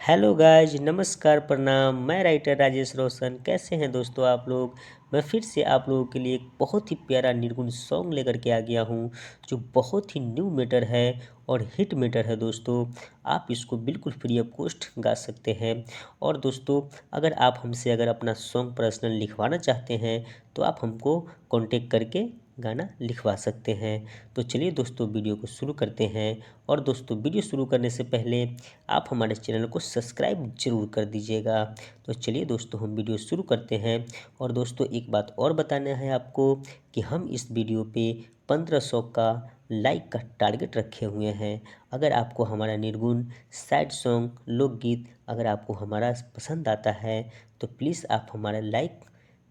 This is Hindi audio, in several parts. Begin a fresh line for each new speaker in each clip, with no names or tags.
हेलो गाइज, नमस्कार, प्रणाम। मैं राइटर राजेश रोशन। कैसे हैं दोस्तों आप लोग। मैं फिर से आप लोगों के लिए एक बहुत ही प्यारा निर्गुण सॉन्ग लेकर के आ गया हूं, जो बहुत ही न्यू मैटर है और हिट मैटर है दोस्तों। आप इसको बिल्कुल फ्री ऑफ कॉस्ट गा सकते हैं। और दोस्तों, अगर आप हमसे अपना सॉन्ग पर्सनल लिखवाना चाहते हैं तो आप हमको कांटेक्ट करके गाना लिखवा सकते हैं। तो चलिए दोस्तों, वीडियो को शुरू करते हैं। और दोस्तों, वीडियो शुरू करने से पहले आप हमारे चैनल को सब्सक्राइब जरूर कर दीजिएगा। तो चलिए दोस्तों, हम वीडियो शुरू करते हैं। और दोस्तों, एक बात और बताना है आपको कि हम इस वीडियो पे 1500 का लाइक का टारगेट रखे हुए हैं। अगर आपको हमारा निर्गुण सैड सॉन्ग लोकगीत अगर आपको हमारा पसंद आता है तो प्लीज़ आप हमारा लाइक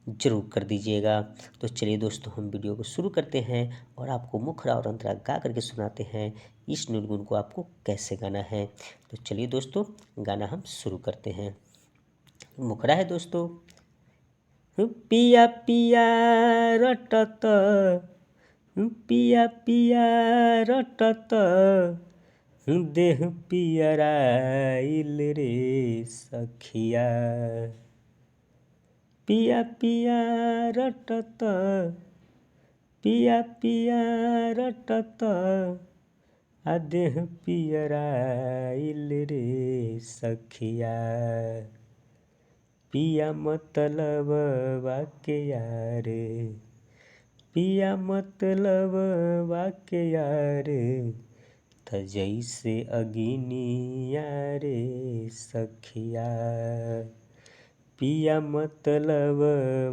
जरूर कर दीजिएगा। तो चलिए दोस्तों, हम वीडियो को शुरू करते हैं और आपको मुखरा और अंतरा गा करके सुनाते हैं इस निर्गुण को आपको कैसे गाना है। तो चलिए दोस्तों, गाना हम शुरू करते हैं। मुखरा है दोस्तों। पिया पिया रटत, पिया पिया रटत, देह पियराइल रे सखिया। पिया पिया रटत, पिया पिया रटत, देह पियराइल रे सखिया। पिया मतलब वाके यारे, पिया मतलब वाके यारे, त जैसे अगिनिया रे सखिया। पिया मतलब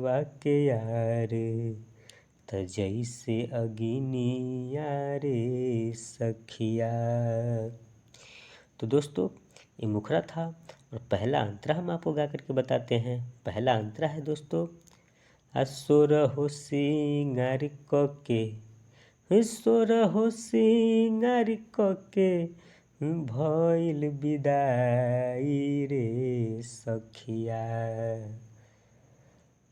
वाके यारे, त जैसे अगिनिया रे सखिया। तो दोस्तों, ये मुखरा था और पहला अंतरा हम आपको गा करके बताते हैं। पहला अंतरा है दोस्तों। असुर हो सिंगार के, ईश्वर हो सिंगार के, भइल विदाई रे सखिया।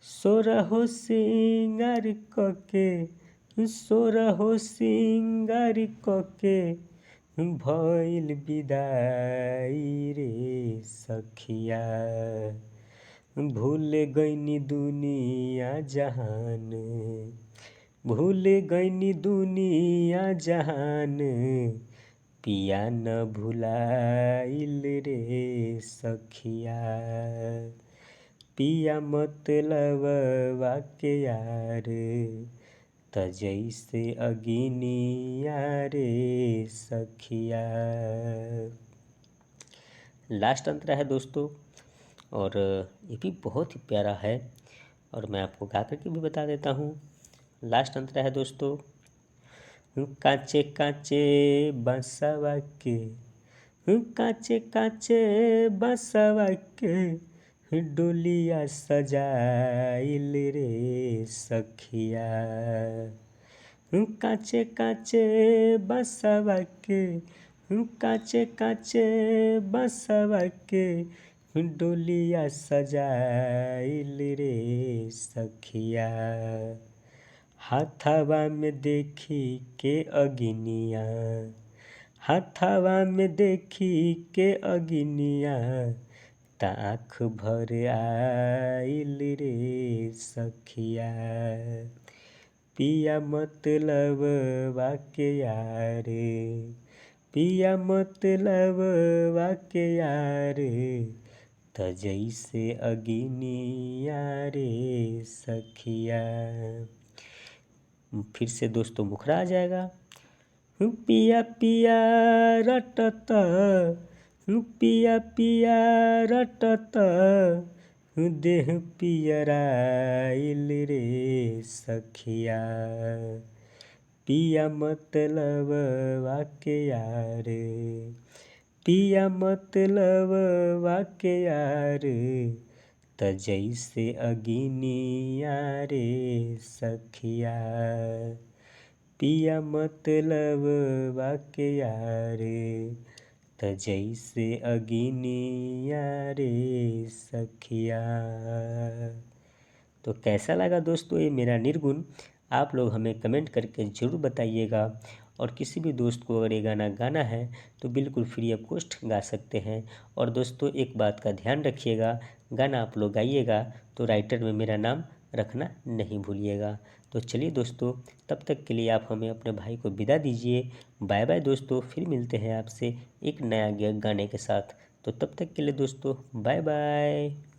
सोरहो सिंगार के, सोरहो सिंगार के, भइल विदाई रे सखिया। भूल गईनी दुनिया जहान, भूल गईनी दुनिया जहान, पिया न भुलाइल रे सखिया। पिया मतलब वाके यार, त जैसे अगिनिया रे सखिया। लास्ट अंतरा है दोस्तों, और ये भी बहुत ही प्यारा है और मैं आपको गा करके भी बता देता हूँ। लास्ट अंतरा है दोस्तों। काचे काचे बसवा के, काचे काचे बसवा के, डोलिया सजाइल रे सखिया। काचे काचे बसवा के, काचे काचे बसवा के, डोलिया सजाइल रे सखिया। हाथवा में देखी के अगिनिया, हाथवा में देखी के अगिनिया, आँख भर आइल रे सखिया। पिया मतलब वाके यारे, पिया मतलब वाके यारे, त जैसे अगिनिया रे सखिया। फिर से दोस्तों मुखरा आ जाएगा। पिया पिया रटत, पिया पिया रटत, देह पियराइल रे सखिया। पिया मतलब वाके यारे, पिया मतलब वाके यारे, त जैसे अगिनिया रे सखिया। पिया मतलब वाके यारे, त जैसे अगिनिया रे सखिया। तो कैसा लगा दोस्तों ये मेरा निर्गुण, आप लोग हमें कमेंट करके ज़रूर बताइएगा। और किसी भी दोस्त को अगर ये गाना गाना है तो बिल्कुल फ्री ऑफ कॉस्ट गा सकते हैं। और दोस्तों एक बात का ध्यान रखिएगा, गाना आप लोग गाइएगा तो राइटर में मेरा नाम रखना नहीं भूलिएगा। तो चलिए दोस्तों, तब तक के लिए आप हमें अपने भाई को विदा दीजिए। बाय बाय दोस्तों, फिर मिलते हैं आपसे एक नया गाने के साथ। तो तब तक के लिए दोस्तों बाय बाय।